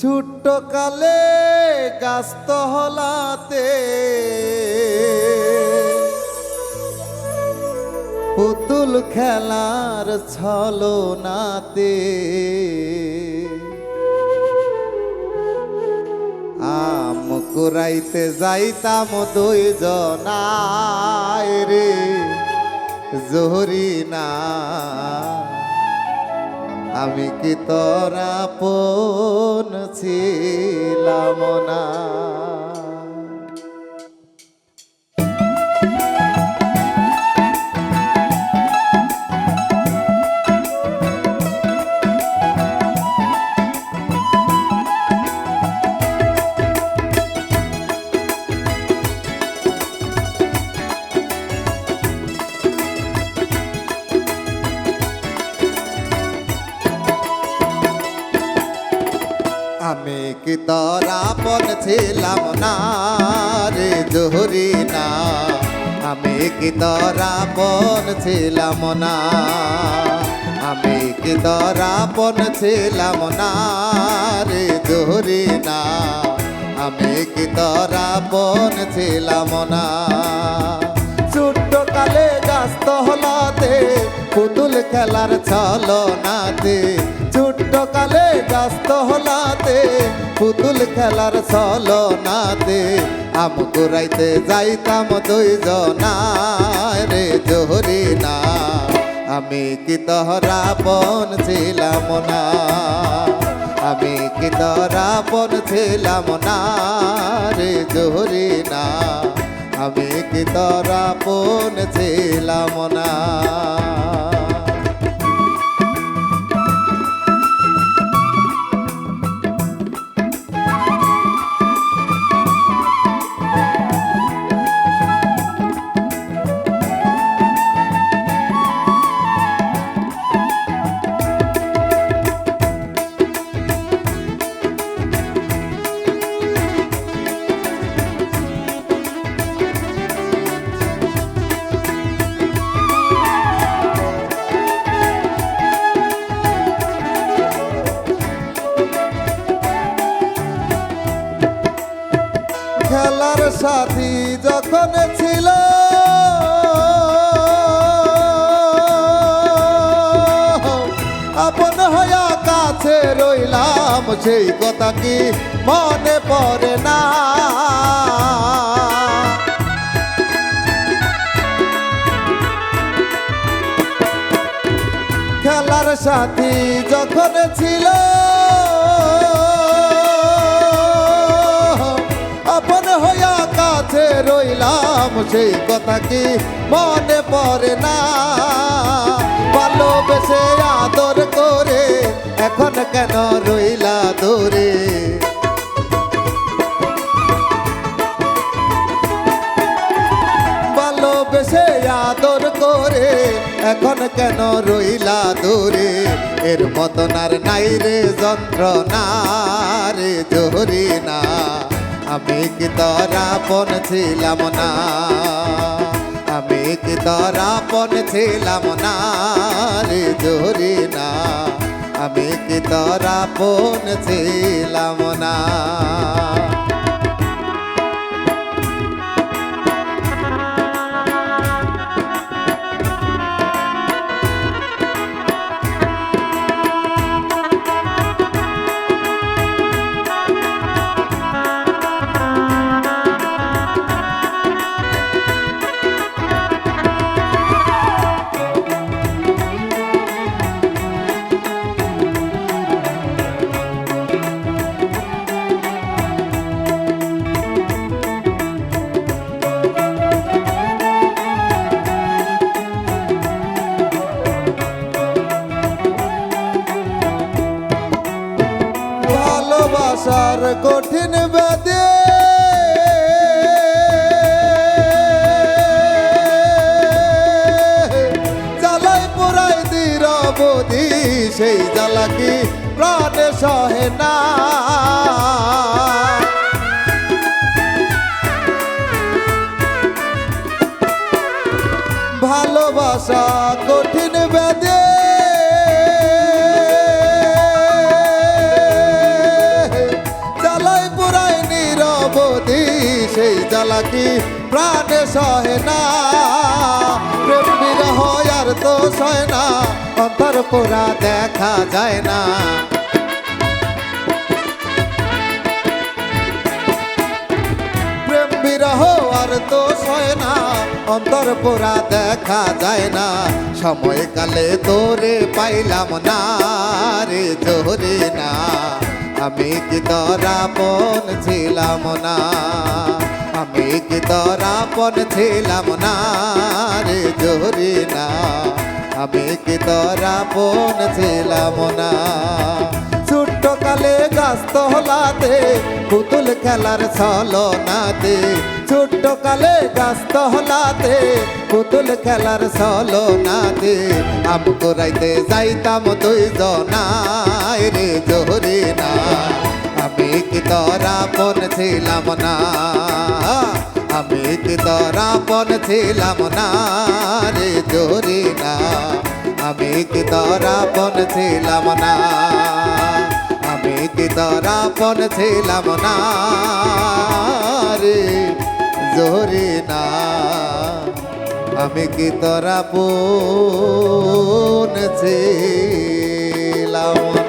ছোট্ট কালে গাস্ত হলাতে পুতুল খেলার ছলনাতে আম কুড়াইতে যাইতাম দুই জনায় রে জহরি না আমি কি তোরা আপন ছিলাম না। আমি কি তোরা আপন ছিলাম না রে জহরি না আমি কি তোরা আপন ছিলাম না আমি কি তোরা আপন ছিলাম না রে জহরি না আমি কি তোরা আপন ছিলাম না। ছোট্ট কালে গাস্ত হলাতে পুতুল খেলার ছলনাতে ছোট্ট কালে গাস্ত হলাতে পুতুল খেলার ছলনাতে আম কুড়াইতে যাইতাম দুই জনায় রে জহরি না আমি কি তোরা আপন ছিলাম না আমি কি তোরা আপন ছিলাম না রে জহরি না আমি কি তোরা আপন ছিলাম না। খেলার সাথী যখন ছিল আপন হইয়া কাছে রইলাম সেই কথা কি মনে পড়ে না। খেলার সাথী যখন ছিল আপন হইয়া কাছে রইলাম সেই কথা কি মনে পড়ে না। ভালোবেসে আদর করে এখন কেন রইলা দূরে ভালোবেসে আদর করে এখন কেন রইলা দূরে এর মতন আর নাই রে যন্ত্রণা রে জহরি না আমি কি তোরা আপন ছিলাম না আমি কি তোরা আপন ছিলাম না রে জহরি না আমি কি তোরা আপন ছিলাম না। ভালোবাসার কঠিন বেদে জ্বালাই পোড়াই দিরবধি সেই জ্বালা কি প্রাণে সহে না। ভালোবাসা কঠিন বেদে কি প্রাণে সহে না, প্রেম বিরহ আর তো সয় না, অন্তর পোড়া দেখা যায় না। প্রেম বিরহ আর তো সয় না, অন্তর পোড়া দেখা যায় না। সময়কালে তোরে পাইলাম না রে জোরে না, আমি কি তোর আপন ছিলাম না, আমি কি তোর আপন ছিলাম না রে জোরে না, আমি কি তোর আপন ছিলাম না। ছোট্ট কালে গাছ হলাতে পুতুল খেলার ছলনাতে, ছোট্ট কালে গাছ হলাতে পুতুল খেলার ছলনাতে, আম করাইতে যাইতাম দুইজনায় রে জোরে না, আমি কি তোর আপন ছিলাম না, আমি কি তোর আপন ছিলাম না রে জোরে না, আমি কি তোর আপন ছিলাম না, আমি কি তোর আপন ছিলাম না রে জোরে না, আমি কি তোর আপন ছিলাম না।